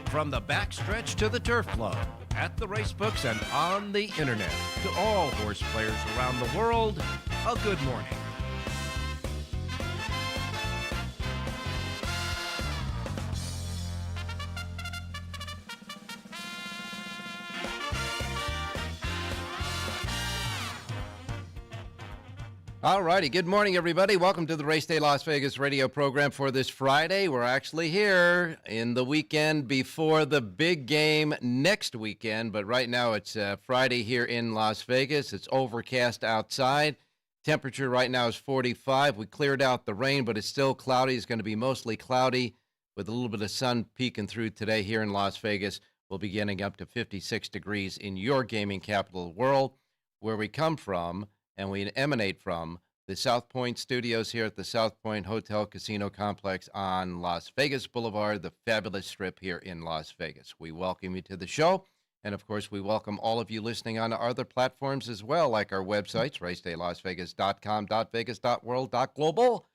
From the backstretch to the turf club, at the racebooks and on the internet, to all horse players around the world, a good morning. All righty. Good morning, everybody. Welcome to the Race Day Las Vegas radio program for this Friday. We're actually here in the weekend before the big game next weekend, but right now it's Friday here in Las Vegas. It's overcast outside. Temperature right now is 45. We cleared out the rain, but it's still cloudy. It's going to be mostly cloudy with a little bit of sun peeking through today here in Las Vegas. We'll be getting up to 56 degrees in your gaming capital of the world, where we come from. And we emanate from the South Point studios here at the South Point Hotel Casino Complex on Las Vegas Boulevard, the fabulous strip here in Las Vegas. We welcome you to the show. And, of course, we welcome all of you listening on our other platforms as well, like our websites, racedaylasvegas.com, .vegas, .world, .global.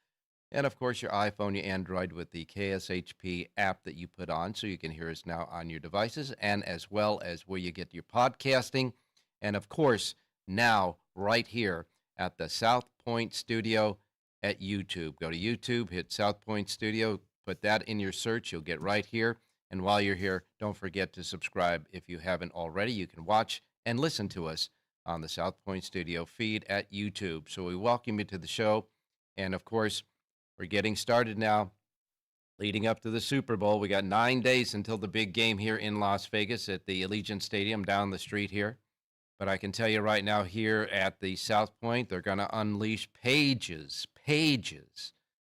And, of course, your iPhone, your Android with the KSHP app that you put on so you can hear us now on your devices, and as well as where you get your podcasting. And, of course, now right here at the South Point Studio at YouTube. Go to YouTube, hit South Point Studio, put that in your search. You'll get right here. And while you're here, don't forget to subscribe if you haven't already. You can watch and listen to us on the South Point Studio feed at YouTube. So we welcome you to the show. And, of course, we're getting started now. Leading up to the Super Bowl, we got 9 days until the big game here in Las Vegas at the Allegiant Stadium down the street here. But I can tell you right now here at the South Point, they're going to unleash pages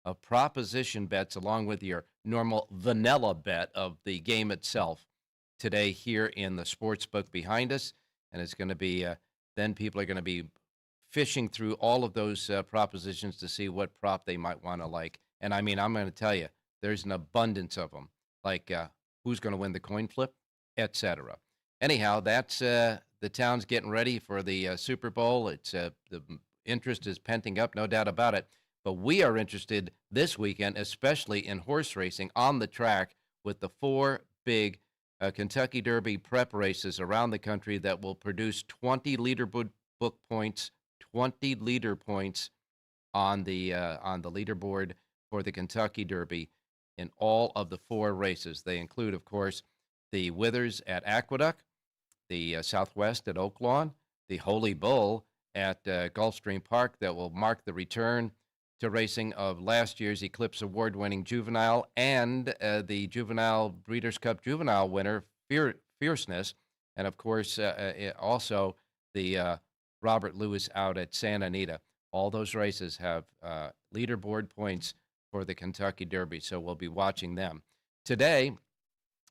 of proposition bets along with your normal vanilla bet of the game itself today here in the sports book behind us. And it's going to be, then people are going to be fishing through all of those propositions to see what prop they might want to like. And I mean, I'm going to tell you, there's an abundance of them, like who's going to win the coin flip, etc. Anyhow, that's the town's getting ready for the Super Bowl. It's the interest is penting up, no doubt about it. But we are interested this weekend, especially in horse racing on the track with the four big Kentucky Derby prep races around the country that will produce 20 leaderboard book points, 20 leader points on the leaderboard for the Kentucky Derby in all of the four races. They include, of course, the Withers at Aqueduct, the Southwest at Oaklawn, the Holy Bull at Gulfstream Park that will mark the return to racing of last year's Eclipse Award-winning Juvenile and the Juvenile Breeders' Cup Juvenile winner, Fierceness, and, of course, also the Robert Lewis out at Santa Anita. All those races have leaderboard points for the Kentucky Derby, so we'll be watching them. Today,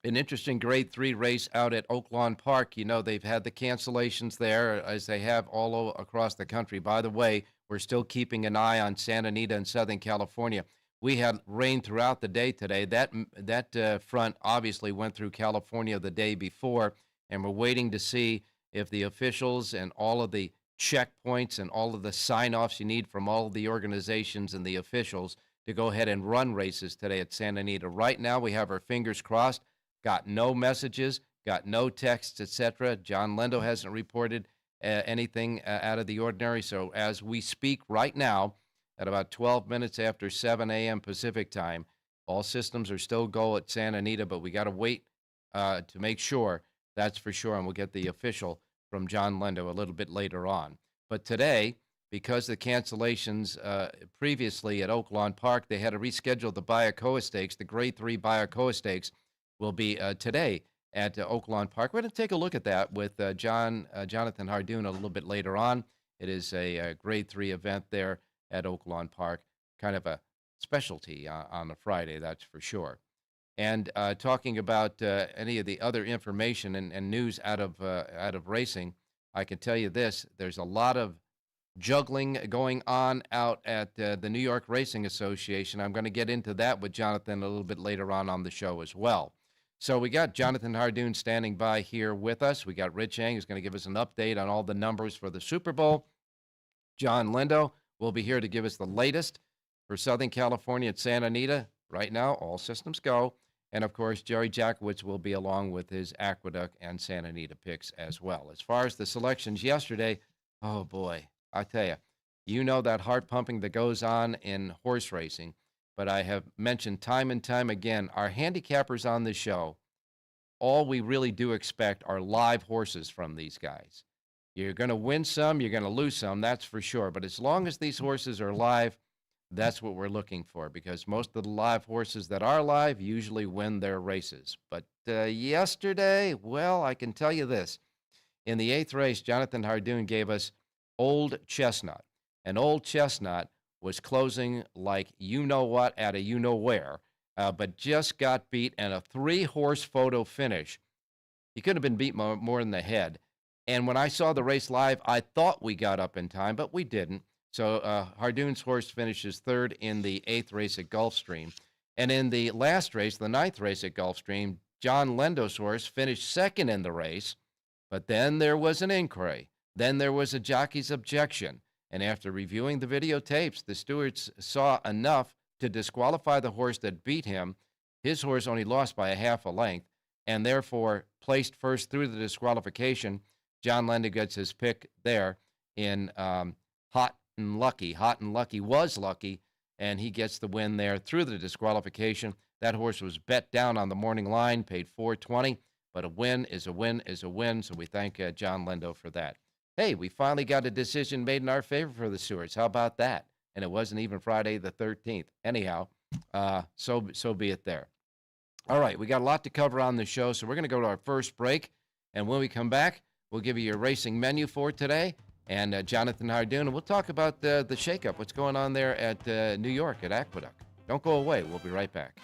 an interesting Grade 3 race out at Oaklawn Park. You know, they've had the cancellations there, as they have all across the country. By the way, we're still keeping an eye on Santa Anita and Southern California. We had rain throughout the day today. That front obviously went through California the day before, and we're waiting to see if the officials and all of the checkpoints and all of the sign-offs you need from all of the organizations and the officials to go ahead and run races today at Santa Anita. Right now, we have our fingers crossed. Got no messages, got no texts, etc. John Lindo hasn't reported anything out of the ordinary. So as we speak right now, at about 12 minutes after 7 a.m. Pacific time, all systems are still go at Santa Anita, but we got to wait to make sure, that's for sure, and we'll get the official from John Lindo a little bit later on. But today, because the cancellations previously at Oaklawn Park, they had to reschedule the Bayacoa Stakes, the Grade 3 Bayacoa Stakes, will be today at Oaklawn Park. We're going to take a look at that with Jonathan Hardoon a little bit later on. It is a Grade 3 event there at Oaklawn Park, kind of a specialty on a Friday, that's for sure. And talking about any of the other information and news out of racing, I can tell you this: there's a lot of juggling going on out at the New York Racing Association. I'm going to get into that with Jonathan a little bit later on the show as well. So we got Jonathan Hardoon standing by here with us. We got Rich Yang, who's going to give us an update on all the numbers for the Super Bowl. John Lindo will be here to give us the latest for Southern California at Santa Anita. Right now, all systems go. And of course, Jerry Jackowitz will be along with his Aqueduct and Santa Anita picks as well. As far as the selections yesterday, oh boy, I tell you, you know that heart pumping that goes on in horse racing. But I have mentioned time and time again, our handicappers on this show, all we really do expect are live horses from these guys. You're going to win some, you're going to lose some, that's for sure. But as long as these horses are live, that's what we're looking for, because most of the live horses that are live usually win their races. But yesterday, well, I can tell you this. In the 8th race, Jonathan Hardoon gave us Old Chestnut. And Old Chestnut was closing like you-know-what at a you-know-where, but just got beat in a 3-horse photo finish. He couldn't have been beat more than the head. And when I saw the race live, I thought we got up in time, but we didn't. So Hardoon's horse finishes 3rd in the 8th race at Gulfstream. And in the last race, the 9th race at Gulfstream, John Lendo's horse finished 2nd in the race. But then there was an inquiry. Then there was a jockey's objection. And after reviewing the videotapes, the stewards saw enough to disqualify the horse that beat him. His horse only lost by a half a length, and therefore placed first through the disqualification. John Lendo gets his pick there in Hot and Lucky. Hot and Lucky was lucky, and he gets the win there through the disqualification. That horse was bet down on the morning line, paid $420, but a win is a win is a win, so we thank John Lendo for that. Hey, we finally got a decision made in our favor for the stewards. How about that? And it wasn't even Friday the 13th. Anyhow, so be it there. All right, we got a lot to cover on the show, so we're going to go to our first break. And when we come back, we'll give you your racing menu for today. And Jonathan Hardoon, and we'll talk about the shakeup, what's going on there at New York at Aqueduct. Don't go away. We'll be right back.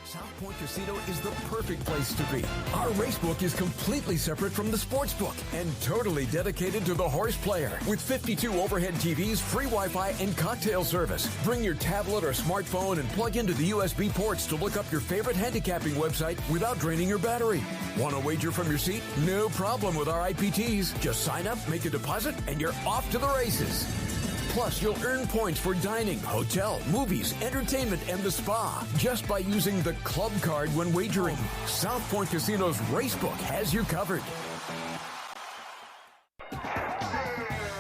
South Point Casino is the perfect place to be. Our racebook is completely separate from the sportsbook and totally dedicated to the horse player. With 52 overhead TVs, free Wi-Fi, and cocktail service. Bring your tablet or smartphone and plug into the USB ports to look up your favorite handicapping website without draining your battery. Want to wager from your seat? No problem with our IPTs. Just sign up, make a deposit, and you're off to the races. Plus, you'll earn points for dining, hotel, movies, entertainment, and the spa just by using the club card when wagering. South Point Casino's Racebook has you covered.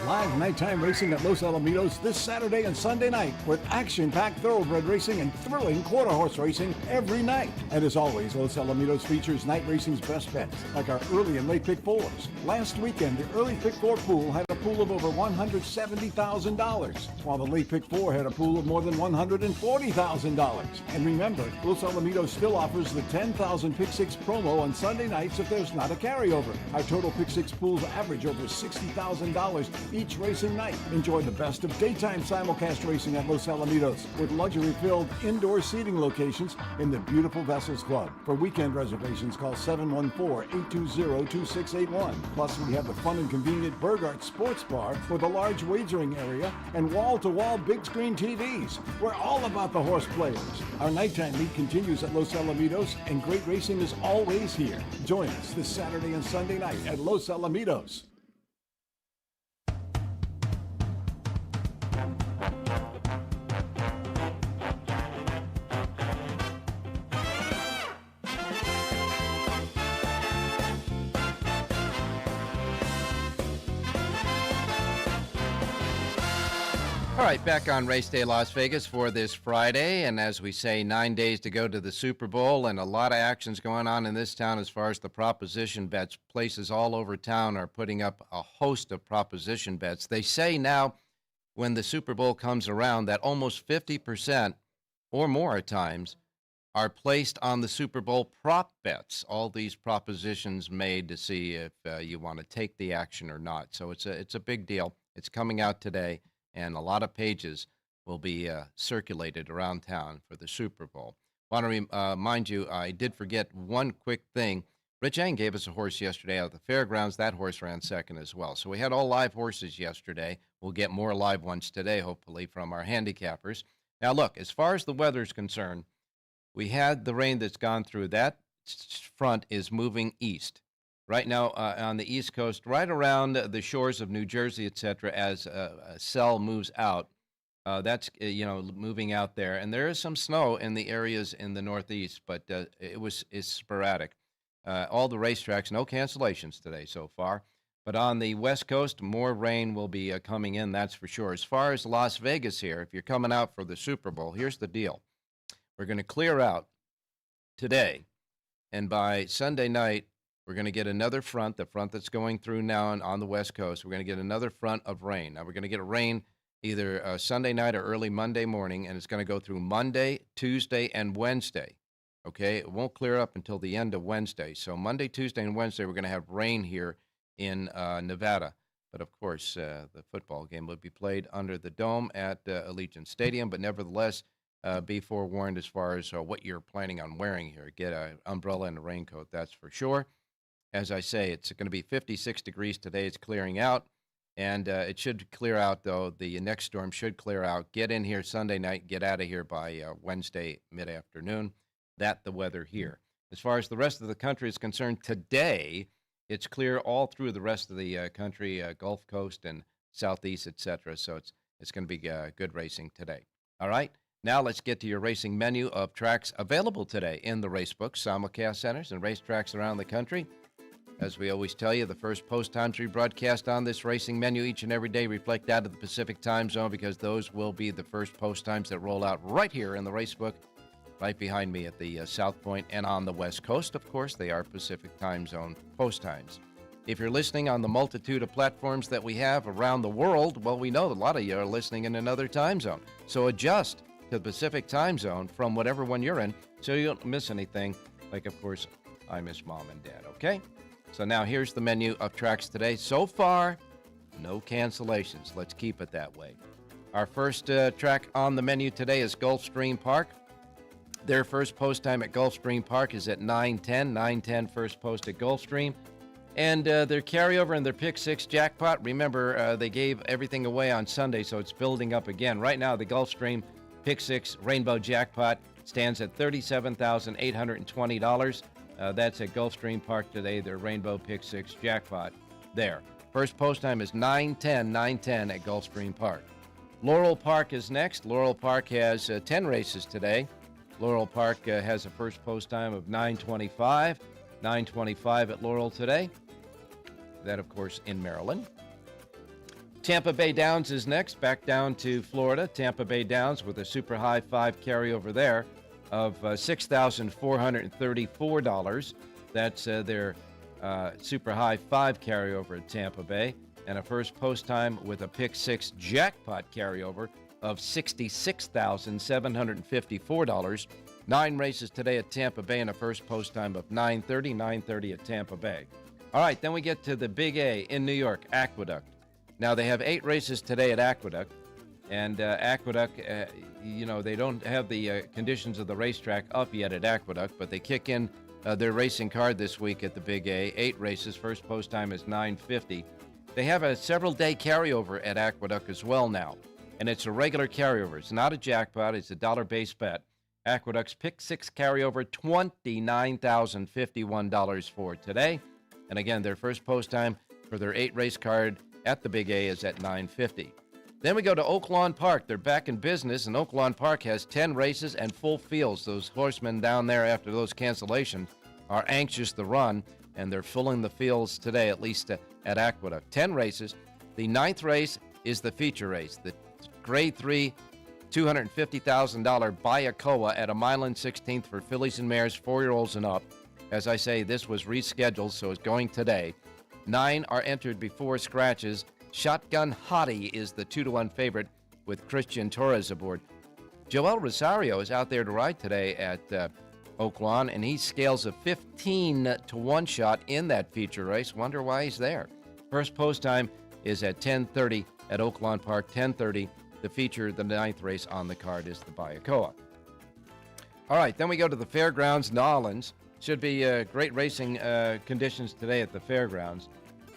Live nighttime racing at Los Alamitos this Saturday and Sunday night with action-packed thoroughbred racing and thrilling quarter horse racing every night. And as always, Los Alamitos features night racing's best bets, like our early and late pick fours. Last weekend, the early pick four pool had a pool of over $170,000, while the late pick four had a pool of more than $140,000. And remember, Los Alamitos still offers the 10,000 pick six promo on Sunday nights if there's not a carryover. Our total pick six pools average over $60,000 each racing night. Enjoy the best of daytime simulcast racing at Los Alamitos with luxury-filled indoor seating locations in the beautiful Vessels Club. For weekend reservations, call 714-820-2681. Plus, we have the fun and convenient Burgart Sports Bar with a large wagering area and wall-to-wall big screen TVs. We're all about the horse players. Our nighttime meet continues at Los Alamitos, and great racing is always here. Join us this Saturday and Sunday night at Los Alamitos. All right, back on Race Day Las Vegas for this Friday, and as we say, 9 days to go to the Super Bowl, and a lot of actions going on in this town as far as the proposition bets. Places all over town are putting up a host of proposition bets. They say now, when the Super Bowl comes around, that almost 50% or more at times are placed on the Super Bowl prop bets. All these propositions made to see if you want to take the action or not. So it's a big deal. It's coming out today. And a lot of pages will be circulated around town for the Super Bowl. Want to remind you, I did forget one quick thing. Rich Eng gave us a horse yesterday out at the fairgrounds. That horse ran second as well. So we had all live horses yesterday. We'll get more live ones today, hopefully, from our handicappers. Now, look, as far as the weather is concerned, we had the rain that's gone through. That front is moving east. Right now on the East Coast, right around the shores of New Jersey, et cetera, as a cell moves out, That's moving out there, and there is some snow in the areas in the Northeast, but it's sporadic. All the racetracks, no cancellations today so far. But on the West Coast, more rain will be coming in, that's for sure. As far as Las Vegas here, if you're coming out for the Super Bowl, here's the deal. We're going to clear out today, and by Sunday night, we're going to get another front, the front that's going through now on the West Coast. We're going to get another front of rain. Now, we're going to get rain either Sunday night or early Monday morning, and it's going to go through Monday, Tuesday, and Wednesday. Okay? It won't clear up until the end of Wednesday. So Monday, Tuesday, and Wednesday, we're going to have rain here in Nevada. But, of course, the football game will be played under the dome at Allegiant Stadium. But nevertheless, be forewarned as far as what you're planning on wearing here. Get an umbrella and a raincoat, that's for sure. As I say, it's going to be 56 degrees today. It's clearing out. And it should clear out, though. The next storm should clear out. Get in here Sunday night. Get out of here by Wednesday mid-afternoon. That's the weather here. As far as the rest of the country is concerned, today it's clear all through the rest of the country, Gulf Coast and Southeast, etc. So it's going to be good racing today. All right. Now let's get to your racing menu of tracks available today in the Racebook, simulcast centers, and racetracks around the country. As we always tell you, the first post times we broadcast on this racing menu each and every day reflect that of the Pacific time zone, because those will be the first post times that roll out right here in the Racebook, right behind me at the South Point. And on the West Coast, of course, they are Pacific time zone post times. If you're listening on the multitude of platforms that we have around the world, well, we know a lot of you are listening in another time zone. So adjust to the Pacific time zone from whatever one you're in so you don't miss anything. Like, of course, I miss Mom and Dad, okay? So now here's the menu of tracks today. So far, no cancellations. Let's keep it that way. Our first track on the menu today is Gulfstream Park. Their first post time at Gulfstream Park is at 9:10. 9:10 first post at Gulfstream. And their carryover and their Pick 6 jackpot, remember, they gave everything away on Sunday, so it's building up again. Right now, the Gulfstream Pick 6 Rainbow Jackpot stands at $37,820. That's at Gulfstream Park today, their Rainbow Pick 6 jackpot there. First post time is 9:10 at Gulfstream Park. Laurel Park is next. Laurel Park has 10 races today. Laurel Park has a first post time of 9:25. 9:25 at Laurel today. That, of course, in Maryland. Tampa Bay Downs is next, back down to Florida. Tampa Bay Downs with a super high 5 carryover there of $6,434. That's their super high 5 carryover at Tampa Bay. And a first post time with a Pick 6 jackpot carryover of $66,754. 9 races today at Tampa Bay and a first post time of 9:30 at Tampa Bay. All right, then we get to the Big A in New York, Aqueduct. Now, they have 8 races today at Aqueduct. And Aqueduct, they don't have the conditions of the racetrack up yet at Aqueduct, but they kick in their racing card this week at the Big A. 8 races. First post time is 9:50. They have a several-day carryover at Aqueduct as well now, and it's a regular carryover. It's not a jackpot. It's a dollar-based bet. Aqueduct's Pick 6 carryover, $29,051 for today. And again, their first post time for their 8-race card at the Big A is at 9:50. Then we go to Oaklawn Park. They're back in business, and Oaklawn Park has 10 races and full fields. Those horsemen down there, after those cancellations, are anxious to run, and they're filling the fields today, at least at Aqueduct. 10 races. The 9th race is the feature race, the Grade 3 $250,000 Bayakoa at a mile and 16th for fillies and mares, 4-year-olds and up. As I say, this was rescheduled, so it's going today. 9 are entered before scratches. Shotgun Hottie is the 2-1 favorite with Christian Torres aboard. Joel Rosario is out there to ride today at Oaklawn, and he scales a 15-1 shot in that feature race. Wonder why he's there. First post time is at 10:30 at Oaklawn Park, 10:30. The feature, the 9th race on the card, is the Bayakoa. All right, then we go to the Fairgrounds, Nolans. Should be great racing conditions today at the Fairgrounds.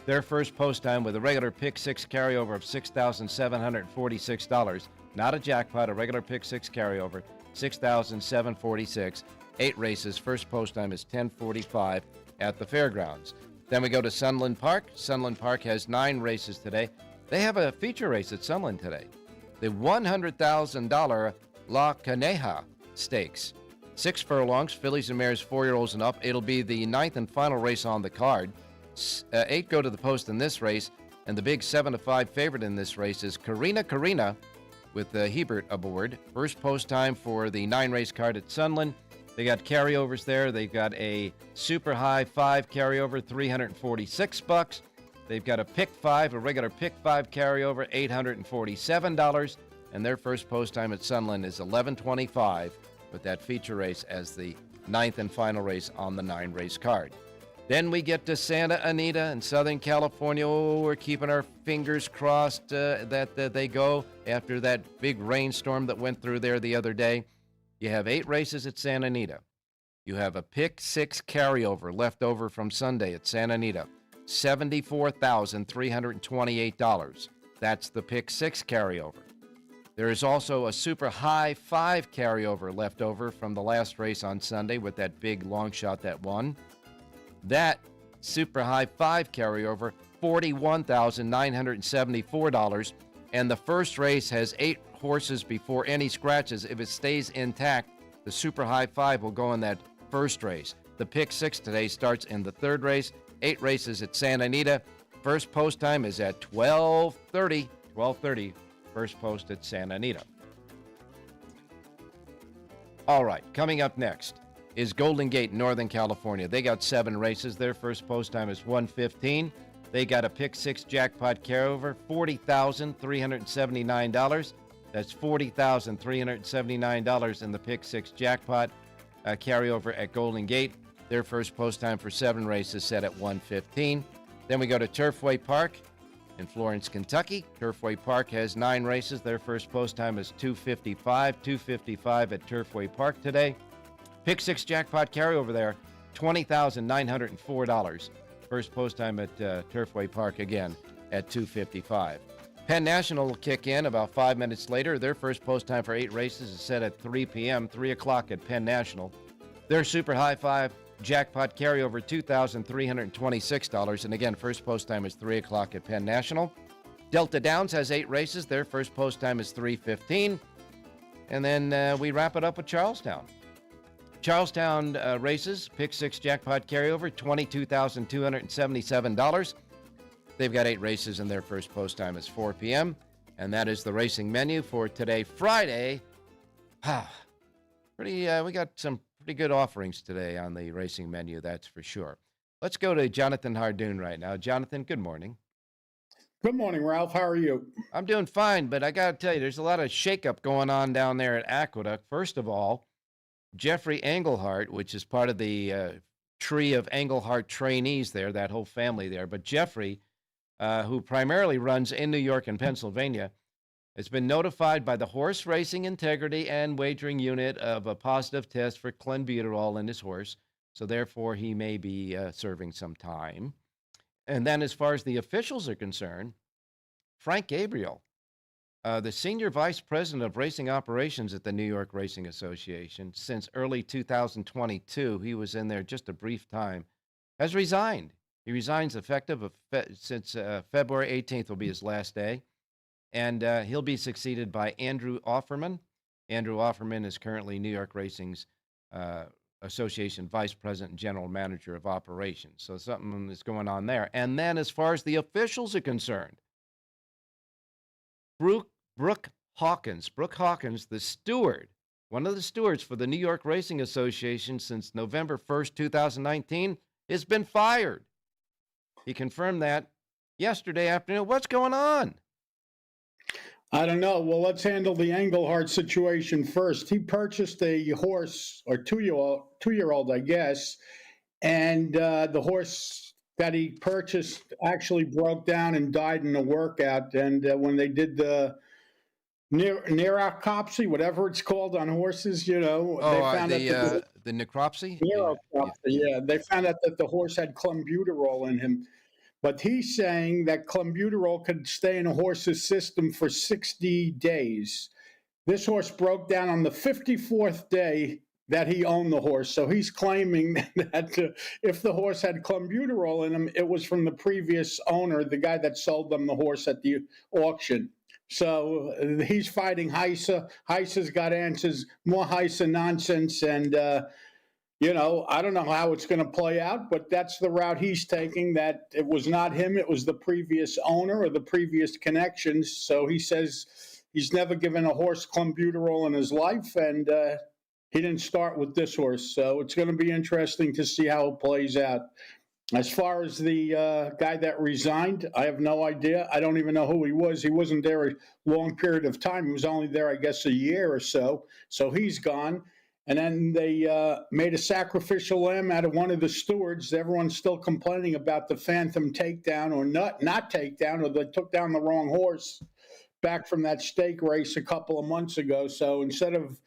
Their first post time with a regular Pick 6 carryover of $6,746. Not a jackpot, a regular Pick 6 carryover, $6,746. 8 races. First post time is 10:45 at the Fairgrounds. Then we go to Sunland Park. Sunland Park has 9 races today. They have a feature race at Sunland today. the $100,000 La Caneja Stakes. 6 furlongs, fillies and mares 4-year-olds and up. It'll be the 9th and final race on the card. 8 go to the post in this race, and the big 7-5 favorite in this race is Carina with Hebert aboard. First post time for the 9-race card at Sunland. They got carryovers there. They've got a super high 5 carryover, $346. They've got a pick 5, a regular pick 5 carryover, $847. And their first post time at Sunland is 11:25 with that feature race as the 9th and final race on the 9-race card. Then we get to Santa Anita in Southern California. Oh, we're keeping our fingers crossed that they go after that big rainstorm that went through there the other day. You have 8 races at Santa Anita. You have a pick 6 carryover left over from Sunday at Santa Anita, $74,328. That's the pick 6 carryover. There is also a super high 5 carryover left over from the last race on Sunday with that big long shot that won. That super high 5 carryover, $41,974. And the first race has 8 horses before any scratches. If it stays intact, the super high 5 will go in that first race. The pick 6 today starts in the 3rd race. 8 races at Santa Anita. First post time is at 12:30. 12:30, first post at Santa Anita. All right, coming up next is Golden Gate, Northern California. They got 7 races. Their first post time is 1:15. They got a pick 6 jackpot carryover, $40,379. That's $40,379 in the pick 6 jackpot carryover at Golden Gate. Their first post time for 7 races set at 1:15. Then we go to Turfway Park in Florence, Kentucky. Turfway Park has 9 races. Their first post time is 2:55. 2:55 at Turfway Park today. Pick 6 jackpot carryover there, $20,904. First post time at Turfway Park again at 2:55. Penn National will kick in about 5 minutes later. Their first post time for 8 races is set at 3 p.m., 3 o'clock at Penn National. Their super high 5 jackpot carryover, $2,326. And again, first post time is 3 o'clock at Penn National. Delta Downs has 8 races. Their first post time is 3:15. And then we wrap it up with Charlestown. Charlestown races, pick 6 jackpot carryover, $22,277. They've got 8 races, and their first post time is 4 p.m. And that is the racing menu for today, Friday. We got some pretty good offerings today on the racing menu, that's for sure. Let's go to Jonathan Hardoon right now. Jonathan, good morning. Good morning, Ralph. How are you? I'm doing fine, but I got to tell you, there's a lot of shakeup going on down there at Aqueduct. First of all, Jeffrey Engelhart, which is part of the tree of Engelhart trainees there, that whole family there. But Jeffrey, who primarily runs in New York and Pennsylvania, has been notified by the Horse Racing Integrity and Wagering Unit of a positive test for clenbuterol in his horse. So therefore, he may be serving some time. And then as far as the officials are concerned, Frank Gabriel, the senior vice president of racing operations at the New York Racing Association since early 2022, he was in there just a brief time, has resigned. He resigns effective since February 18th will be his last day. And he'll be succeeded by Andrew Offerman. Andrew Offerman is currently New York Racing's Association Vice President and General Manager of Operations. So something is going on there. And then as far as the officials are concerned, Brooke Hawkins, the steward, one of the stewards for the New York Racing Association since November 1st, 2019, has been fired. He confirmed that yesterday afternoon. What's going on? I don't know. Well, let's handle the Engelhart situation first. He purchased a horse, or two-year-old, I guess, and the horse that he purchased actually broke down and died in a workout. And when they did the neuropsy, whatever it's called on horses, they found out the necropsy. Yeah, they found out that the horse had clenbuterol in him. But he's saying that clenbuterol could stay in a horse's system for 60 days. This horse broke down on the 54th day that he owned the horse. So he's claiming that if the horse had clenbuterol in him, it was from the previous owner, the guy that sold them the horse at the auction. So he's fighting Heisa. Heisa's got answers, more Heisa nonsense. And, I don't know how it's going to play out, but that's the route he's taking, that it was not him. It was the previous owner or the previous connections. So he says he's never given a horse clenbuterol in his life. And he didn't start with this horse. So it's going to be interesting to see how it plays out. As far as the guy that resigned, I have no idea. I don't even know who he was. He wasn't there a long period of time. He was only there, I guess, a year or so. So he's gone. And then they made a sacrificial lamb out of one of the stewards. Everyone's still complaining about the phantom takedown or not takedown, or they took down the wrong horse back from that stake race a couple of months ago. So instead of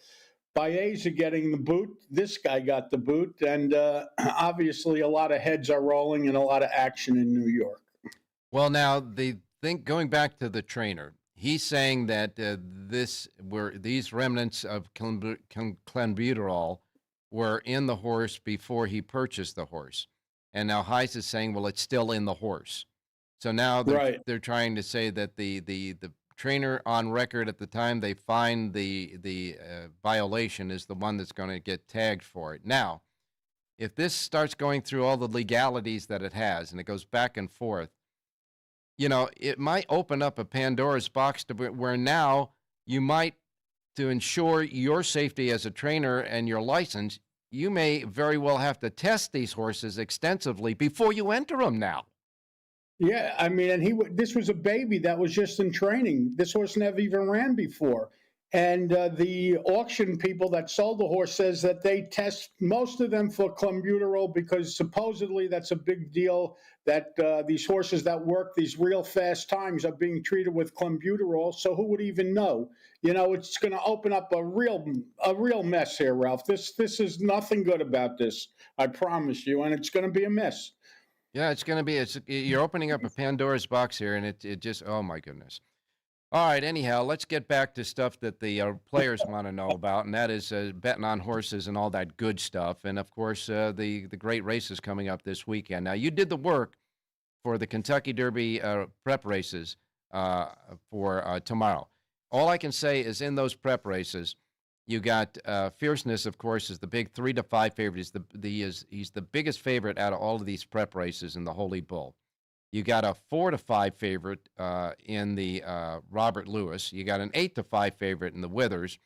Baeza getting the boot, this guy got the boot, and obviously a lot of heads are rolling and a lot of action in New York. Well, now going back to the trainer, he's saying that these remnants of clenbuterol were in the horse before he purchased the horse, and now Heiss is saying, well, it's still in the horse. So now they're trying to say that the trainer on record at the time they find the violation is the one that's going to get tagged for it. Now, if this starts going through all the legalities that it has and it goes back and forth, it might open up a Pandora's box where now you might, to ensure your safety as a trainer and your license, you may very well have to test these horses extensively before you enter them now. Yeah, I mean, and this was a baby that was just in training. This horse never even ran before. And the auction people that sold the horse says that they test most of them for clenbuterol because supposedly that's a big deal, that these horses that work these real fast times are being treated with clenbuterol. So who would even know? It's going to open up a real mess here, Ralph. This is nothing good about this, I promise you, and it's going to be a mess. Yeah, it's going to be. You're opening up a Pandora's box here, and it just, oh my goodness. All right, anyhow, let's get back to stuff that the players want to know about, and that is betting on horses and all that good stuff. And, of course, the great races coming up this weekend. Now, you did the work for the Kentucky Derby prep races for tomorrow. All I can say is in those prep races, you got Fierceness, of course, is the big 3 to 5 favorite. He's the biggest favorite out of all of these prep races in the Holy Bull. You got a 4 to 5 favorite in the Robert Lewis. You got an 8 to 5 favorite in the Withers,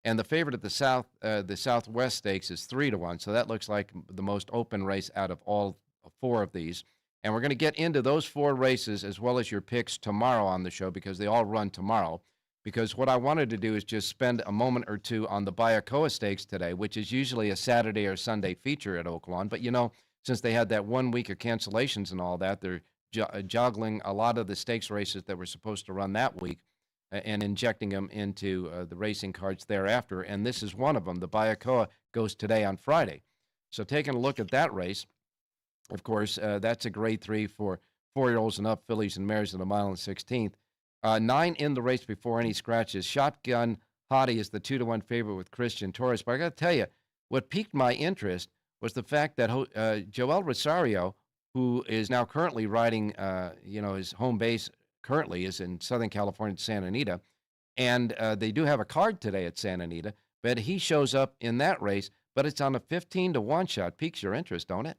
and the favorite at the Southwest Stakes is 3 to 1. So that looks like the most open race out of all 4 of these. And we're going to get into those 4 races as well as your picks tomorrow on the show because they all run tomorrow. Because what I wanted to do is just spend a moment or two on the Bayakoa Stakes today, which is usually a Saturday or Sunday feature at Oaklawn. But, since they had that 1 week of cancellations and all that, they're juggling a lot of the stakes races that were supposed to run that week and injecting them into the racing cards thereafter. And this is one of them. The Bayakoa goes today on Friday. So taking a look at that race, of course, that's a grade 3 for 4-year-olds and up, fillies and mares at a mile and 16th. 9 in the race before any scratches. Shotgun Hottie is the 2 to 1 favorite with Christian Torres. But I got to tell you, what piqued my interest was the fact that Joel Rosario, who is now currently riding, his home base currently is in Southern California, Santa Anita, and they do have a card today at Santa Anita, but he shows up in that race, but it's on a 15 to 1 shot. Piques your interest, don't it?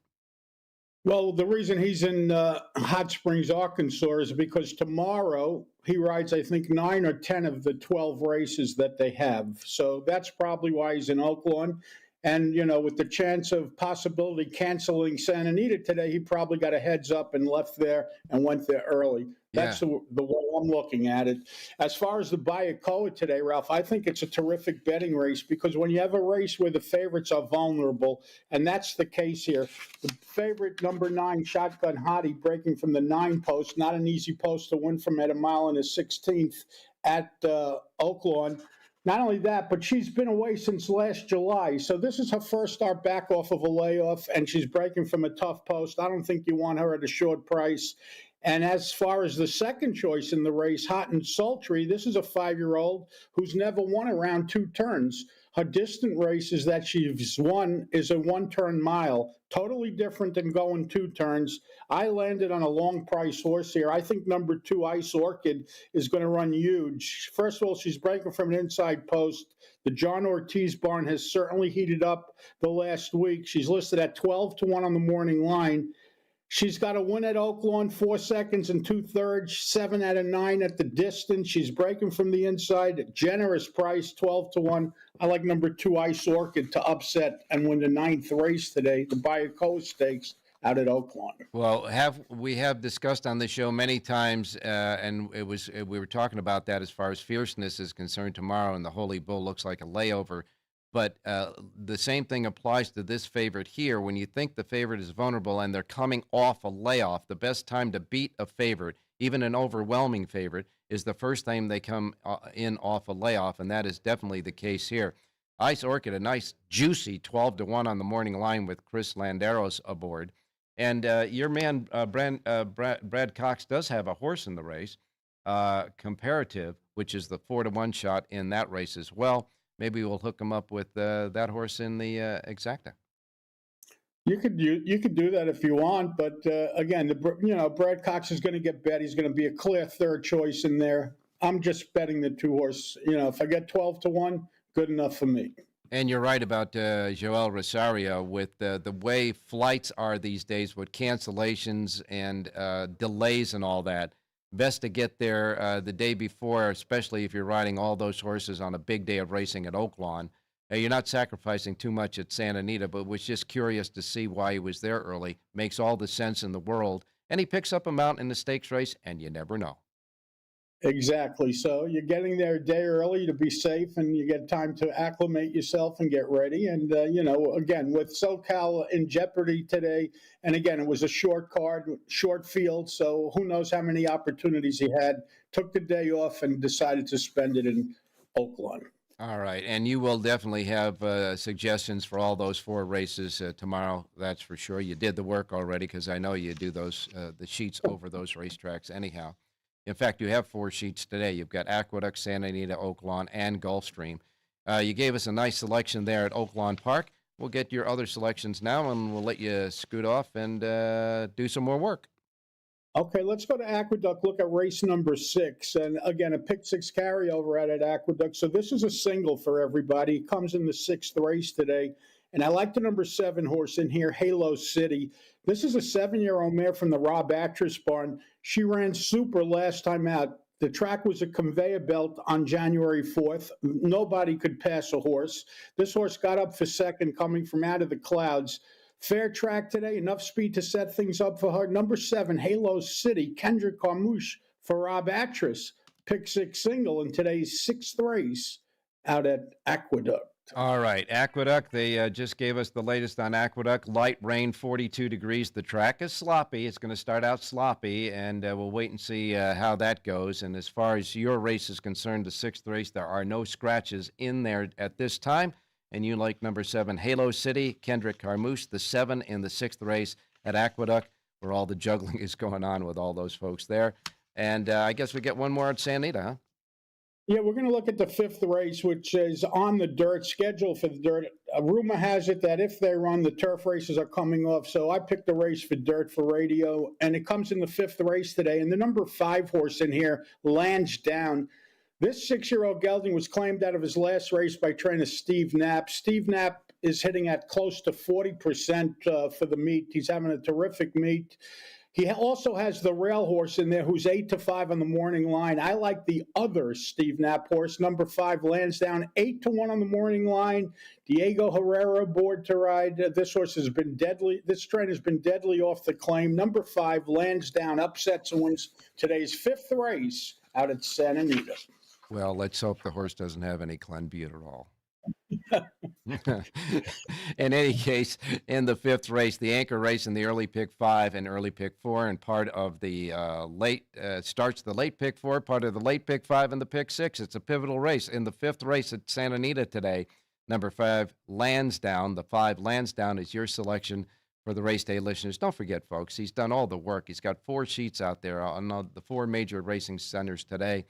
Well, the reason he's in Hot Springs, Arkansas is because tomorrow he rides, I think, 9 or 10 of the 12 races that they have. So that's probably why he's in Oaklawn. And, with the chance of possibility canceling Santa Anita today, he probably got a heads up and left there and went there early. That's the way I'm looking at it. As far as the Bayakoa today, Ralph, I think it's a terrific betting race because when you have a race where the favorites are vulnerable, and that's the case here, the favorite number 9, Shotgun Hottie, breaking from the 9 post, not an easy post to win from at a mile and a 16th at Oaklawn. Not only that, but she's been away since last July. So this is her first start back off of a layoff, and she's breaking from a tough post. I don't think you want her at a short price. And as far as the second choice in the race, Hot and Sultry, this is a 5-year-old who's never won around 2 turns. Her distant races that she's won is a one-turn mile, totally different than going two turns. I landed on a long price horse here. I think number 2, Ice Orchid, is going to run huge. First of all, she's breaking from an inside post. The John Ortiz barn has certainly heated up the last week. She's listed at 12-1 on the morning line. She's got a win at Oaklawn, 4 seconds and 2/3, 7 out of 9 at the distance. She's breaking from the inside. Generous price, 12-1. I like number 2, Ice Orchid, to upset and win the 9th race today, the Bayakoa Stakes out at Oaklawn. Well, we have discussed on the show many times, and we were talking about that as far as fierceness is concerned tomorrow, and the Holy Bull looks like a layover. But the same thing applies to this favorite here. When you think the favorite is vulnerable and they're coming off a layoff, the best time to beat a favorite, even an overwhelming favorite, is the first time they come in off a layoff, and that is definitely the case here. Ice Orchid, a nice, juicy 12-1 on the morning line with Chris Landeros aboard. And your man, Brad Cox, does have a horse in the race, Comparative, which is the 4-1 shot in that race as well. Maybe we'll hook him up with that horse in the Exacta. You could do that if you want, but again, Brad Cox is going to get bet. He's going to be a clear third choice in there. I'm just betting the 2 horse. If I get 12-1, good enough for me. And you're right about Joel Rosario with the way flights are these days with cancellations and delays and all that. Best to get there the day before, especially if you're riding all those horses on a big day of racing at Oaklawn. You're not sacrificing too much at Santa Anita, but was just curious to see why he was there early. Makes all the sense in the world. And he picks up a mount in the stakes race, and you never know. Exactly. So you're getting there a day early to be safe, and you get time to acclimate yourself and get ready. And, again, with SoCal in jeopardy today, and again, it was a short card, short field, so who knows how many opportunities he had. Took the day off and decided to spend it in Oaklawn. All right. And you will definitely have suggestions for all those 4 races tomorrow. That's for sure. You did the work already because I know you do those the sheets over those racetracks anyhow. In fact, you have 4 sheets today. You've got Aqueduct, Santa Anita, Oaklawn, and Gulfstream. You gave us a nice selection there at Oaklawn Park. We'll get your other selections now, and we'll let you scoot off and do some more work. Okay, let's go to Aqueduct, look at race number 6. And again, a pick 6 carryover out at Aqueduct. So this is a single for everybody. It comes in the 6th race today. And I like the number 7 horse in here, Halo City. This is a 7-year-old mare from the Rob Actress barn. She ran super last time out. The track was a conveyor belt on January 4th. Nobody could pass a horse. This horse got up for second coming from out of the clouds. Fair track today, enough speed to set things up for her. Number 7, Halo City, Kendrick Carmouche for Rob Actress. Pick 6 single in today's 6th race out at Aqueduct. All right, Aqueduct, they just gave us the latest on Aqueduct. Light rain, 42 degrees. The track is sloppy. It's going to start out sloppy, and we'll wait and see how that goes. And as far as your race is concerned, the 6th race, there are no scratches in there at this time. And you like number 7, Halo City, Kendrick Carmouche, the 7 in the 6th race at Aqueduct, where all the juggling is going on with all those folks there. And I guess we get one more at Santa Anita, huh? Yeah, we're going to look at the 5th race, which is on the dirt, scheduled for the dirt. A rumor has it that if they run, the turf races are coming off. So I picked the race for dirt for radio, and it comes in the 5th race today. And the number 5 horse in here, Lansdowne. This 6-year-old gelding was claimed out of his last race by trainer Steve Knapp. Steve Knapp is hitting at close to 40% for the meet. He's having a terrific meet. He also has the rail horse in there who's 8-5 on the morning line. I like the other Steve Knapp horse, number 5, Lansdowne, 8-1 on the morning line. Diego Herrera aboard to ride. This horse has been deadly. This train has been deadly off the claim. Number 5, Lansdowne, upsets and wins today's 5th race out at Santa Anita. Well, let's hope the horse doesn't have any clenbuterol. In any case, in the 5th race, the anchor race in the early pick 5 and early pick 4, and part of the starts the late pick 4, part of the late pick 5 and the pick 6. It's a pivotal race. In the 5th race at Santa Anita today, number 5, Lansdowne. The 5, Lansdowne, is your selection for the race day listeners. Don't forget, folks, he's done all the work. He's got 4 sheets out there on the 4 major racing centers today.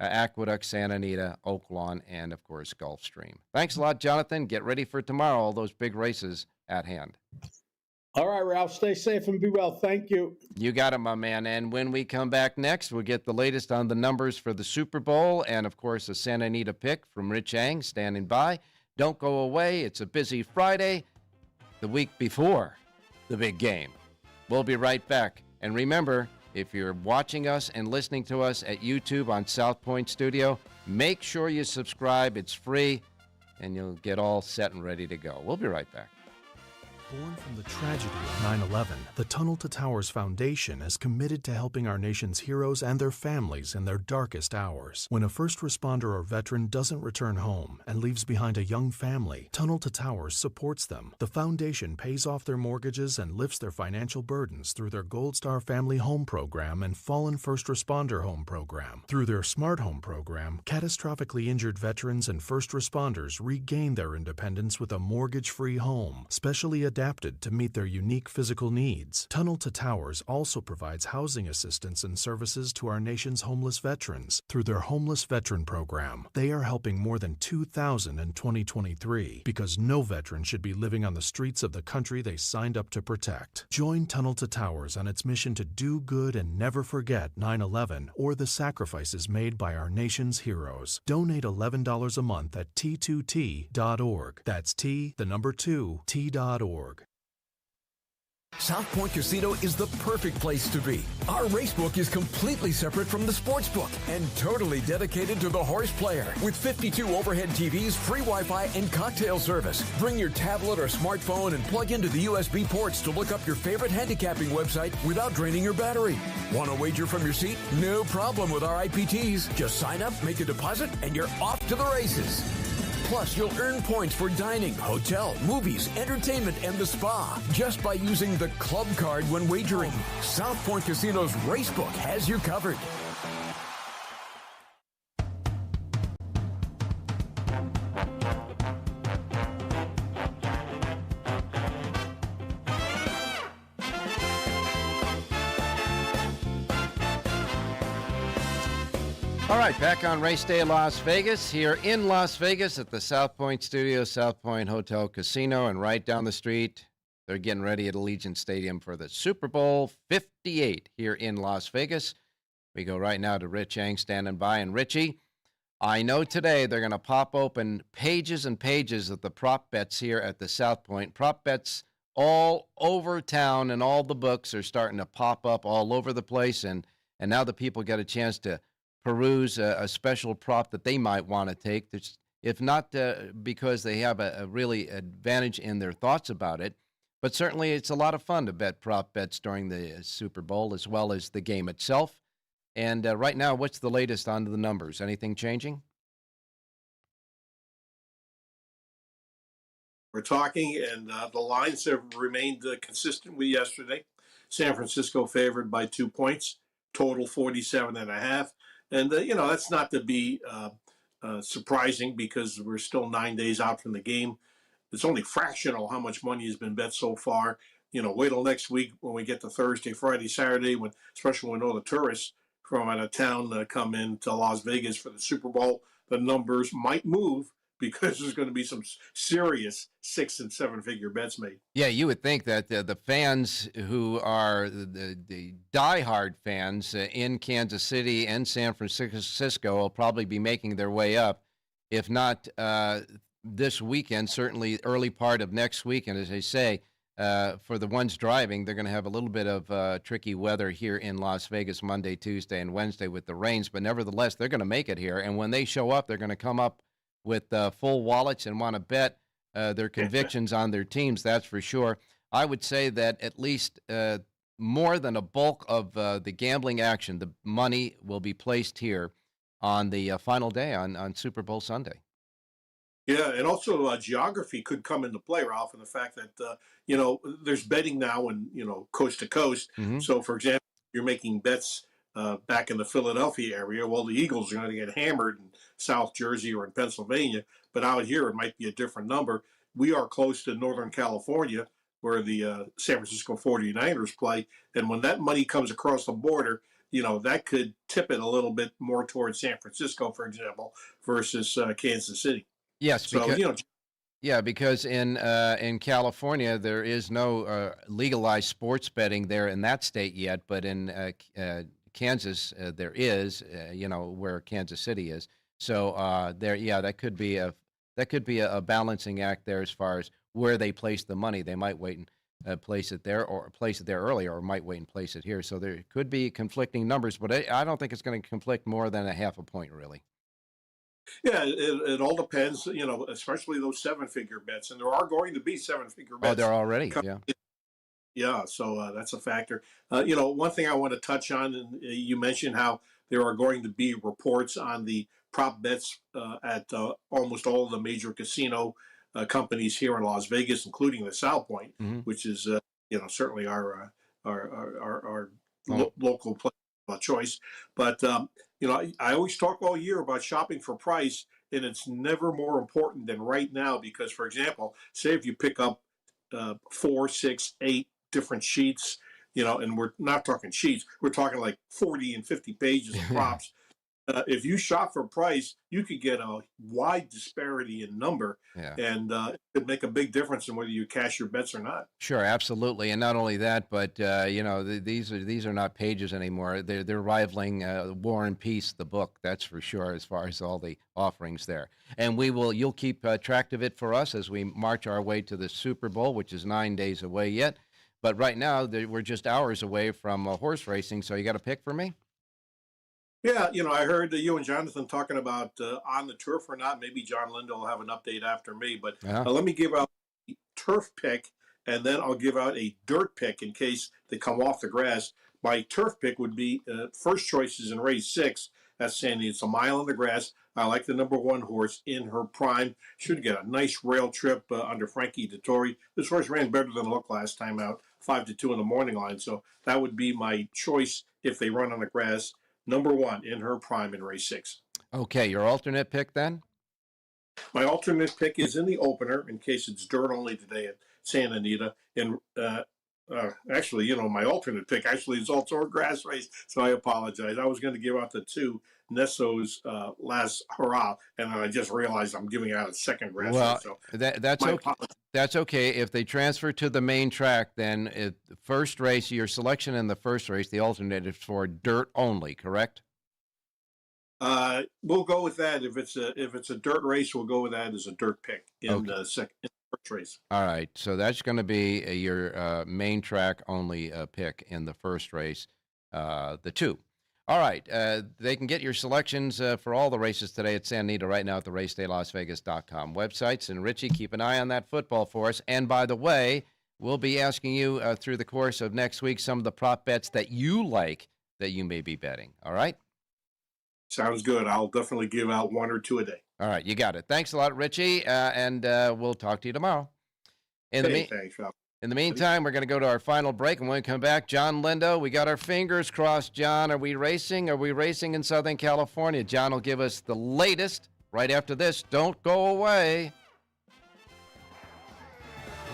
Aqueduct, Santa Anita, Oaklawn, and, of course, Gulfstream. Thanks a lot, Jonathan. Get ready for tomorrow, all those big races at hand. All right, Ralph, stay safe and be well. Thank you. You got it, my man. And when we come back next, we'll get the latest on the numbers for the Super Bowl and, of course, a Santa Anita pick from Rich Ang standing by. Don't go away. It's a busy Friday, the week before the big game. We'll be right back. And remember, if you're watching us and listening to us at YouTube on South Point Studio, make sure you subscribe. It's free, and you'll get all set and ready to go. We'll be right back. Born from the tragedy of 9/11, the Tunnel to Towers Foundation is committed to helping our nation's heroes and their families in their darkest hours. When a first responder or veteran doesn't return home and leaves behind a young family, Tunnel to Towers supports them. The foundation pays off their mortgages and lifts their financial burdens through their Gold Star Family Home Program and Fallen First Responder Home Program. Through their Smart Home Program, catastrophically injured veterans and first responders regain their independence with a mortgage-free home, specially adapted to meet their unique physical needs. Tunnel to Towers also provides housing assistance and services to our nation's homeless veterans through their Homeless Veteran Program. They are helping more than 2,000 in 2023 because no veteran should be living on the streets of the country they signed up to protect. Join Tunnel to Towers on its mission to do good and never forget 9/11 or the sacrifices made by our nation's heroes. Donate $11 a month at T2T.org. That's T2T.org. South Point Casino is the perfect place to be. Our racebook is completely separate from the sportsbook and totally dedicated to the horse player. With 52 overhead TVs, free Wi-Fi, and cocktail service. Bring your tablet or smartphone and plug into the USB ports to look up your favorite handicapping website without draining your battery. Want to wager from your seat? No problem with our IPTs. Just sign up, make a deposit, and you're off to the races. Plus, you'll earn points for dining, hotel, movies, entertainment, and the spa just by using the club card when wagering. South Point Casino's Racebook has you covered. All right, back on Race Day Las Vegas, here in Las Vegas at the South Point Studio, South Point Hotel Casino, and right down the street, they're getting ready at Allegiant Stadium for the Super Bowl 58 here in Las Vegas. We go right now to Rich Ang standing by. And Richie, I know today they're going to pop open pages and pages of the prop bets here at the South Point. Prop bets all over town, and all the books are starting to pop up all over the place, and now the people get a chance to peruse a special prop that they might want to take. If not because they have a really advantage in their thoughts about it, but certainly it's a lot of fun to bet prop bets during the Super Bowl as well as the game itself. And right now, what's the latest on the numbers? Anything changing? We're talking, and the lines have remained consistent with yesterday. San Francisco favored by 2 points, total 47.5. And, that's not to be surprising because we're still 9 days out from the game. It's only fractional how much money has been bet so far. Wait till next week when we get to Thursday, Friday, Saturday, especially when all the tourists from out of town come into Las Vegas for the Super Bowl. The numbers might move because there's going to be some serious 6- and 7-figure bets made. Yeah, you would think that the fans who are the diehard fans in Kansas City and San Francisco will probably be making their way up, if not this weekend, certainly early part of next week. And as I say, for the ones driving, they're going to have a little bit of tricky weather here in Las Vegas Monday, Tuesday, and Wednesday with the rains. But nevertheless, they're going to make it here. And when they show up, they're going to come up with full wallets and want to bet their convictions on their teams, that's for sure. I would say that at least more than a bulk of the gambling action, the money will be placed here on the final day on Super Bowl Sunday. Yeah, and also geography could come into play, Ralph, and the fact that, there's betting now and, coast to coast. Mm-hmm. So, for example, you're making bets back in the Philadelphia area. Well, the Eagles are going to get hammered in South Jersey or in Pennsylvania, but out here it might be a different number. We are close to Northern California where the San Francisco 49ers play, and when that money comes across the border, that could tip it a little bit more towards San Francisco, for example, versus Kansas City. Yes, So, because yeah, because in California there is no legalized sports betting there in that state yet, but in Kansas there is, where Kansas City is. So that could be a balancing act there as far as where they place the money. They might wait and place it there, or place it there earlier, or might wait and place it here. So there could be conflicting numbers, but I don't think it's going to conflict more than a half a point, really. Yeah, it all depends, especially those seven-figure bets, and there are going to be seven-figure Oh, bets. they're already, yeah. Yeah, so that's a factor. One thing I want to touch on, and you mentioned how there are going to be reports on the prop bets at almost all of the major casino companies here in Las Vegas, including the South Point, which is certainly our local place of choice. But I always talk all year about shopping for price, and it's never more important than right now because, for example, say if you pick up 4, 6, 8 different sheets, and we're not talking sheets, we're talking like 40 and 50 pages of props. If you shop for price, you could get a wide disparity in number, and it could make a big difference in whether you cash your bets or not. Sure, absolutely, and not only that, but these are not pages anymore. They're rivaling War and Peace, the book. That's for sure, as far as all the offerings there. And you'll keep track of it for us as we march our way to the Super Bowl, which is 9 days away yet. But right now, we're just hours away from horse racing. So you got a pick for me? Yeah, I heard you and Jonathan talking about on the turf or not. Maybe John Lindo will have an update after me. But let me give out a turf pick, and then I'll give out a dirt pick in case they come off the grass. My turf pick would be first choices in race 6 at Sandy. It's a mile on the grass. I like the number 1 horse In Her Prime. Should get a nice rail trip under Frankie Dettori. This horse ran better than it looked last time out, 5-2 in the morning line. So that would be my choice if they run on the grass. Number 1 In Her Prime in race 6. Okay, your alternate pick then? My alternate pick is in the opener, in case it's dirt only today at Santa Anita. And actually, my alternate pick actually is also a grass race, so I apologize. I was going to give out the 2 Nesso's Last Hurrah, and then I just realized I'm giving out a second grass race. So that's okay. That's okay. If they transfer to the main track, then the first race, your selection in the first race, the alternate is for dirt only, correct? We'll go with that. If it's a dirt race, we'll go with that as a dirt pick in the first race. All right. So that's going to be your main track only pick in the first race, the 2. All right. They can get your selections for all the races today at Santa Anita right now at the racedaylasvegas.com websites. And Richie, keep an eye on that football for us. And by the way, we'll be asking you through the course of next week some of the prop bets that you like that you may be betting. All right? Sounds good. I'll definitely give out 1 or 2 a day. All right. You got it. Thanks a lot, Richie. And we'll talk to you tomorrow. Thanks, Ralph. In the meantime, we're going to go to our final break, and when we come back, John Lindo, we got our fingers crossed. John, are we racing? Are we racing in Southern California? John will give us the latest right after this. Don't go away.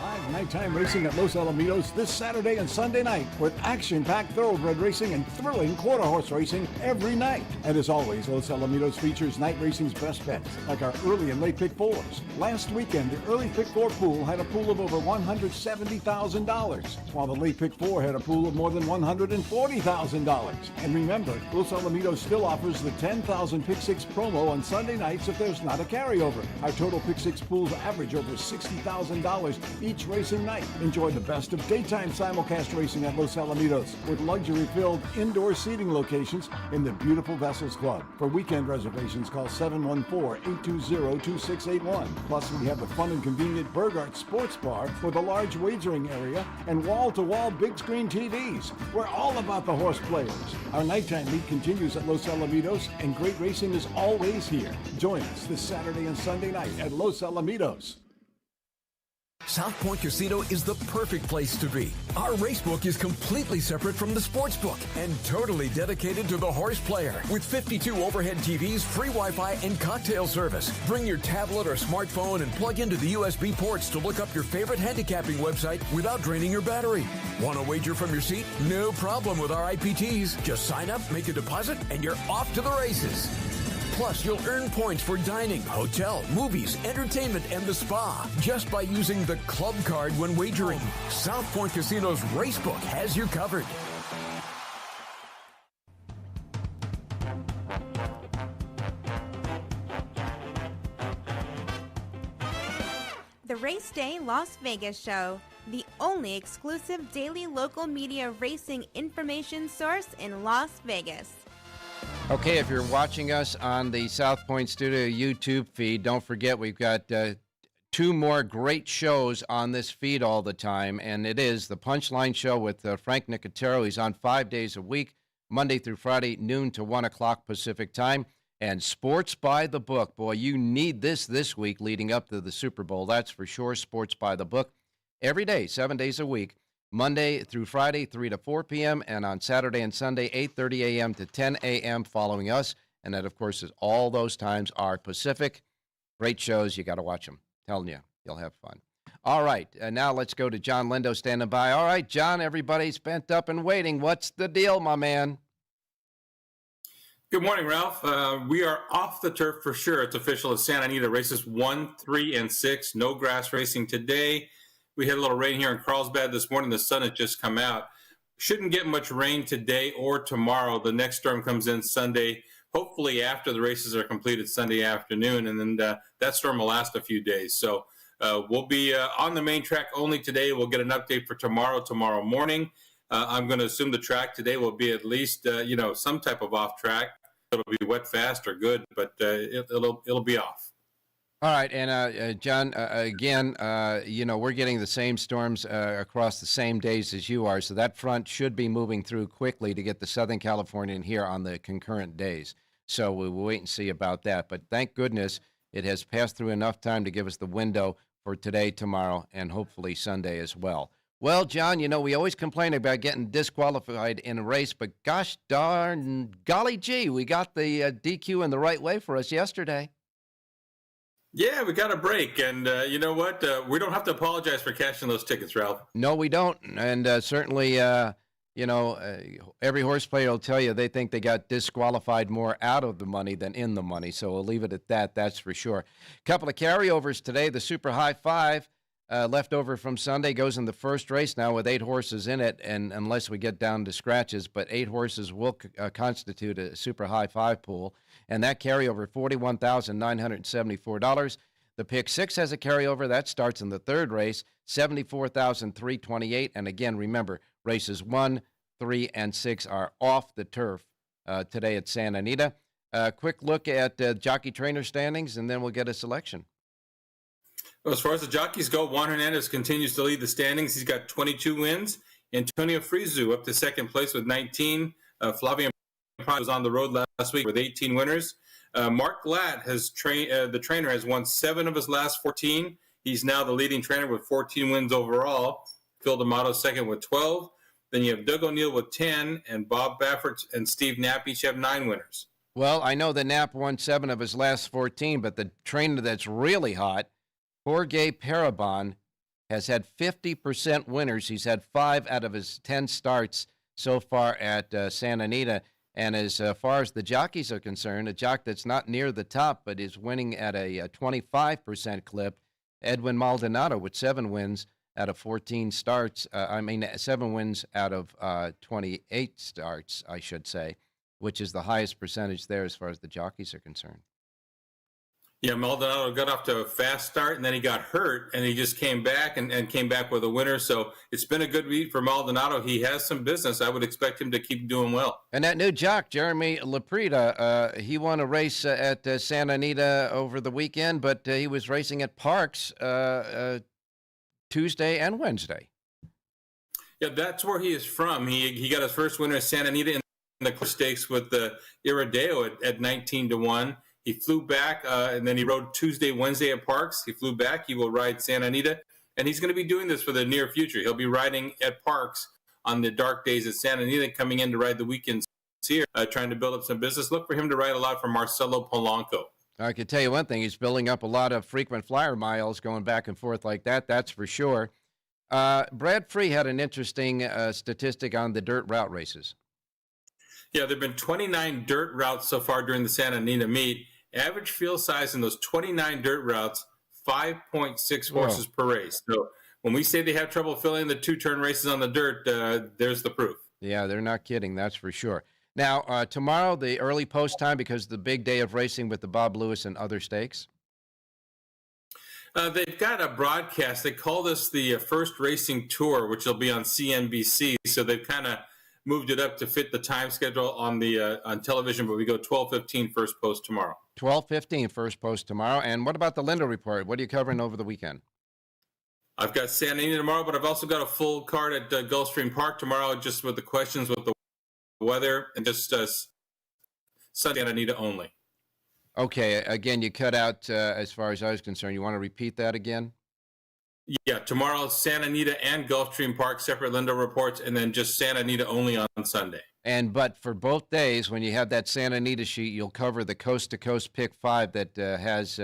Live nighttime racing at Los Alamitos this Saturday and Sunday night with action-packed thoroughbred racing and thrilling quarter horse racing every night. And as always, Los Alamitos features night racing's best bets, like our early and late pick 4s. Last weekend, the early pick 4 pool had a pool of over $170,000, while the late pick 4 had a pool of more than $140,000. And remember, Los Alamitos still offers the 10,000 pick 6 promo on Sunday nights if there's not a carryover. Our total pick 6 pools average over $60,000 each racing night. Enjoy the best of daytime simulcast racing at Los Alamitos with luxury-filled indoor seating locations in the beautiful Vessels Club. For weekend reservations, call 714-820-2681. Plus, we have the fun and convenient Burgart Sports Bar with a large wagering area and wall-to-wall big screen TVs. We're all about the horse players. Our nighttime meet continues at Los Alamitos, and great racing is always here. Join us this Saturday and Sunday night at Los Alamitos. South Point Casino is the perfect place to be. Our racebook is completely separate from the sportsbook and totally dedicated to the horse player. With 52 overhead TVs, free Wi-Fi, and cocktail service. Bring your tablet or smartphone and plug into the USB ports to look up your favorite handicapping website without draining your battery. Want to wager from your seat? No problem with our IPTs. Just sign up, make a deposit, and you're off to the races. Plus, you'll earn points for dining, hotel, movies, entertainment, and the spa just by using the club card when wagering. South Point Casino's Racebook has you covered. The Race Day Las Vegas Show, the only exclusive daily local media racing information source in Las Vegas. Okay, if you're watching us on the South Point Studio YouTube feed, don't forget we've got two more great shows on this feed all the time, and it is the Punchline Show with Frank Nicotero. He's on 5 days a week, Monday through Friday, noon to 1 o'clock Pacific time. And Sports by the Book. Boy, you need this week leading up to the Super Bowl. That's for sure. Sports by the Book. Every day, 7 days a week. Monday through Friday, 3 to 4 p.m., and on Saturday and Sunday, 8:30 a.m. to 10 a.m. following us. And that, of course, is all those times are Pacific. Great shows. You got to watch them. Telling you, you'll have fun. All right, now let's go to John Lindo standing by. All right, John, everybody's pent up and waiting. What's the deal, my man? Good morning, Ralph. We are off the turf for sure. It's official at Santa Anita. Races 1, 3, and 6. No grass racing today. We had a little rain here in Carlsbad this morning. The sun had just come out. Shouldn't get much rain today or tomorrow. The next storm comes in Sunday, hopefully after the races are completed Sunday afternoon, and then that storm will last a few days. So we'll be on the main track only today. We'll get an update for tomorrow morning. I'm going to assume the track today will be at least, some type of off track. It'll be wet, fast, or good, but it'll be off. All right, and John, again, we're getting the same storms across the same days as you are, so that front should be moving through quickly to get to Southern California and here on the concurrent days. So we'll wait and see about that. But thank goodness it has passed through enough time to give us the window for today, tomorrow, and hopefully Sunday as well. Well, John, we always complain about getting disqualified in a race, but gosh darn golly gee, we got the DQ in the right way for us yesterday. Yeah, we got a break, and you know what? We don't have to apologize for cashing those tickets, Ralph. No, we don't, and certainly, every horse player will tell you they think they got disqualified more out of the money than in the money, so we'll leave it at that, that's for sure. A couple of carryovers today. The Super High Five, left over from Sunday, goes in the first race now with 8 horses in it, and unless we get down to scratches, but 8 horses will constitute a Super High Five pool. And that carryover, $41,974. The Pick 6 has a carryover. That starts in the third race, $74,328. And again, remember, races 1, 3, and 6 are off the turf today at Santa Anita. Quick look at jockey trainer standings, and then we'll get a selection. Well, as far as the jockeys go, Juan Hernandez continues to lead the standings. He's got 22 wins. Antonio Frizu up to second place with 19. Flavian was on the road last week with 18 winners. Mark Glatt the trainer has won 7 of his last 14. He's now the leading trainer with 14 wins overall. Phil D'Amato second with 12. Then you have Doug O'Neill with 10, and Bob Baffert and Steve Knapp each have 9 winners. Well, I know that Knapp won 7 of his last 14, but the trainer that's really hot, Jorge Parabon, has had 50% winners. He's had 5 out of his 10 starts so far at Santa Anita. And as far as the jockeys are concerned, a jock that's not near the top but is winning at a 25% clip, Edwin Maldonado with 7 wins out of 14 starts. 7 wins out of 28 starts, I should say, which is the highest percentage there as far as the jockeys are concerned. Yeah, Maldonado got off to a fast start, and then he got hurt, and he just came back and came back with a winner. So it's been a good week for Maldonado. He has some business. I would expect him to keep doing well. And that new jock, Jeremy Laprida, he won a race at Santa Anita over the weekend, but he was racing at Parks Tuesday and Wednesday. Yeah, that's where he is from. He got his first winner at Santa Anita in the stakes with the Irideo at 19-1. He flew back, and then he rode Tuesday, Wednesday at Parks. He flew back. He will ride Santa Anita. And he's going to be doing this for the near future. He'll be riding at parks on the dark days at Santa Anita, coming in to ride the weekends here, trying to build up some business. Look for him to ride a lot for Marcelo Polanco. I can tell you one thing. He's building up a lot of frequent flyer miles going back and forth like that. That's for sure. Brad Free had an interesting statistic on the dirt route races. Yeah, there have been 29 dirt routes so far during the Santa Anita meet. Average field size in those 29 dirt routes, 5.6 horses per race. So when we say they have trouble filling the two-turn races on the dirt, there's the proof. Yeah, they're not kidding. That's for sure. Now, tomorrow, the early post time, because the big day of racing with the Bob Lewis and other stakes. They've got a broadcast. They call this the First Racing Tour, which will be on CNBC. So they've kind of moved it up to fit the time schedule on the on television. But we go 12:15 first post tomorrow. 12:15 first post tomorrow. And what about the Lindo Report? What are you covering over the weekend? I've got Santa Anita tomorrow, but I've also got a full card at Gulfstream Park tomorrow, just with the questions with the weather and just Santa Anita only. Okay, again, you cut out as far as I was concerned. You want to repeat that again? Yeah, tomorrow, Santa Anita and Gulfstream Park, separate Lindo reports, and then just Santa Anita only on Sunday. But for both days, when you have that Santa Anita sheet, you'll cover the coast-to-coast Pick 5 that has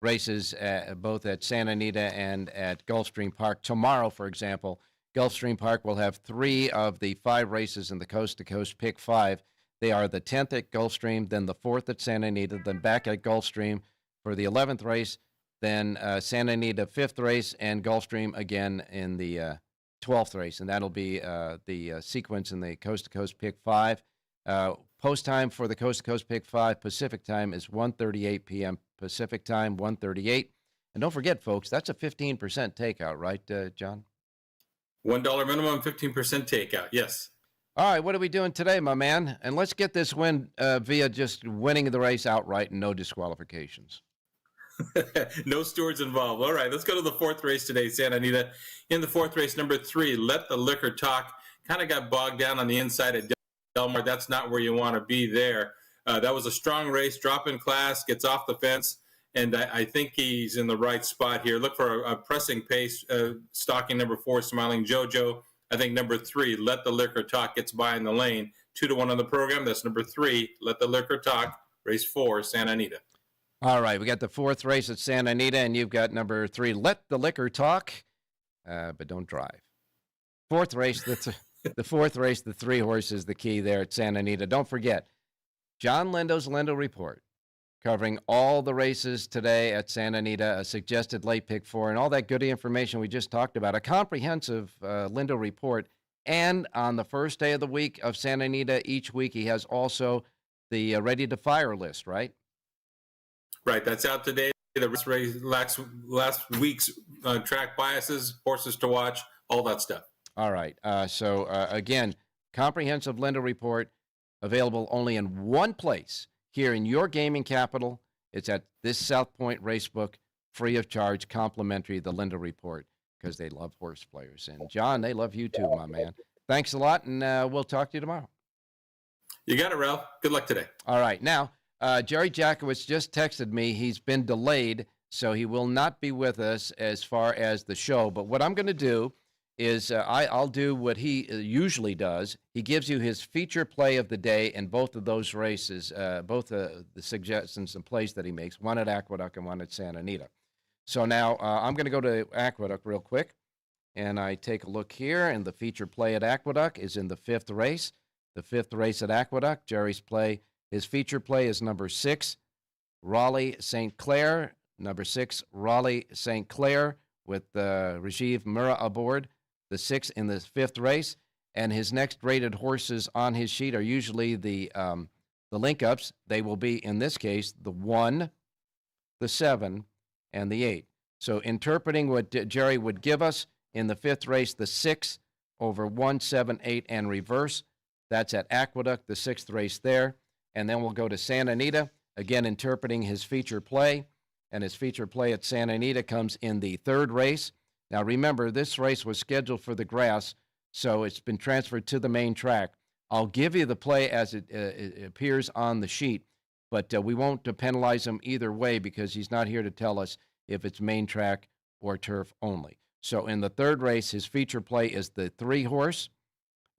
races both at Santa Anita and at Gulfstream Park. Tomorrow, for example, Gulfstream Park will have 3 of the 5 races in the coast-to-coast Pick 5. They are the 10th at Gulfstream, then the 4th at Santa Anita, then back at Gulfstream for the 11th race, then Santa Anita 5th race, and Gulfstream again in the 12th race. And that'll be the sequence in the coast-to-coast Pick 5. Post time for the coast-to-coast Pick 5 Pacific time is 1:38 p.m. Pacific time, 1:38. And don't forget, folks, that's a 15% takeout, right, John? $1 minimum, 15% takeout, yes. All right, what are we doing today, my man? And let's get this win via just winning the race outright and no disqualifications. No stewards involved. All right, let's go to the 4th race today, Santa Anita. In the 4th race, number 3, Let the Liquor Talk. Kind of got bogged down on the inside at Del Mar. That's not where you want to be there. That was a strong race, drop in class, gets off the fence, and I think he's in the right spot here. Look for a pressing pace, stalking number 4, Smiling Jojo. I think number 3, Let the Liquor Talk, gets by in the lane. 2-1 on the program. That's number 3, Let the Liquor Talk, race 4, Santa Anita. All right, we got the 4th race at Santa Anita, and you've got number 3, Let the Liquor Talk, but don't drive. 4th race, the 4th race, the 3 horses, the key there at Santa Anita. Don't forget, John Lindo's Lindo Report, covering all the races today at Santa Anita, a suggested late pick 4, and all that good information we just talked about, a comprehensive Lindo Report. And on the first day of the week of Santa Anita, each week he has also the Ready to Fire list, right? Right, that's out today. The last week's track biases, horses to watch, all that stuff. All right. So again, comprehensive Lindo Report available only in one place here in your gaming capital. It's at this South Point Racebook, free of charge, complimentary, the Lindo Report, because they love horse players. And John, they love you too, my man. Thanks a lot, and we'll talk to you tomorrow. You got it, Ralph. Good luck today. All right. Now, Jerry Jackowitz just texted me. He's been delayed, so he will not be with us as far as the show. But what I'm going to do is I'll do what he usually does. He gives you his feature play of the day in both of those races, both the suggestions and plays that he makes, one at Aqueduct and one at Santa Anita. So now I'm going to go to Aqueduct real quick, and I take a look here, and the feature play at Aqueduct is in the 5th race. The 5th race at Aqueduct, Jerry's play, his feature play is number 6, Raleigh St. Clair, number 6, Raleigh St. Clair, with Rajiv Murrah aboard, the 6th in the 5th race. And his next rated horses on his sheet are usually the link-ups. They will be, in this case, the 1, the 7, and the 8. So interpreting what Jerry would give us in the 5th race, the 6 over 1, 7, 8, and reverse. That's at Aqueduct, the 6th race there. And then we'll go to Santa Anita, again interpreting his feature play. And his feature play at Santa Anita comes in the 3rd race. Now remember, this race was scheduled for the grass, so it's been transferred to the main track. I'll give you the play as it appears on the sheet, but we won't penalize him either way because he's not here to tell us if it's main track or turf only. So in the third race, his feature play is the 3-horse,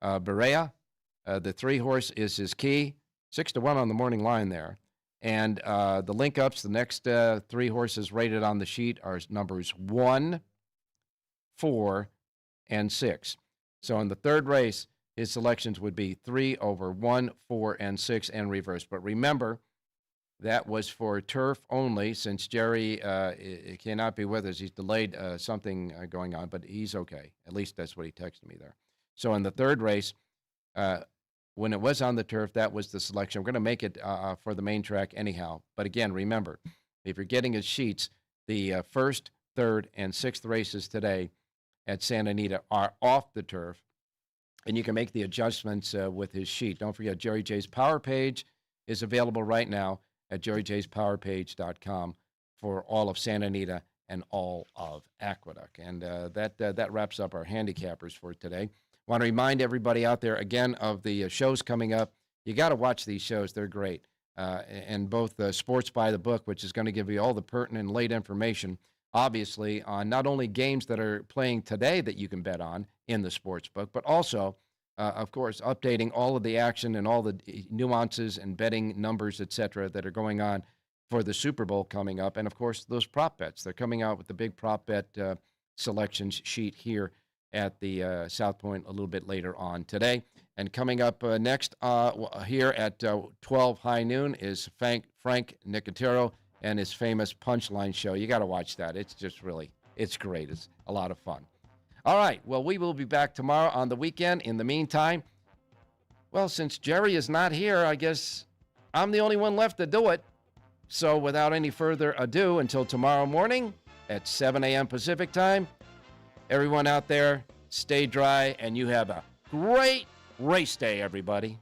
Berea. The 3-horse is his key, 6-1 on the morning line there. And the link-ups, the next 3 horses rated on the sheet are numbers 1, 4, and 6. So in the third race, his selections would be 3 over 1, 4, and 6, and reverse. But remember, that was for turf only, since Jerry cannot be with us. He's delayed something going on, but he's okay. At least that's what he texted me there. So in the third race, when it was on the turf, that was the selection. We're going to make it for the main track anyhow. But again, remember, if you're getting his sheets, the first, third, and sixth races today at Santa Anita are off the turf, and you can make the adjustments with his sheet. Don't forget, Jerry J's Power Page is available right now at jerryjspowerpage.com for all of Santa Anita and all of Aqueduct. And that wraps up our handicappers for today. Want to remind everybody out there again of the shows coming up. You got to watch these shows. They're great. And both Sports by the Book, which is going to give you all the pertinent and late information, obviously, on not only games that are playing today that you can bet on in the sports book, but also, of course, updating all of the action and all the nuances and betting numbers, et cetera, that are going on for the Super Bowl coming up. And, of course, those prop bets. They're coming out with the big prop bet selections sheet here at the South Point a little bit later on today. And coming up next here at 12 high noon is Frank Nicotero and his famous Punchline Show. You got to watch that. It's just really, it's great. It's a lot of fun. All right. Well, we will be back tomorrow on the weekend. In the meantime, well, since Jerry is not here, I guess I'm the only one left to do it. So without any further ado, until tomorrow morning at 7 a.m. Pacific time, everyone out there, stay dry, and you have a great race day, everybody.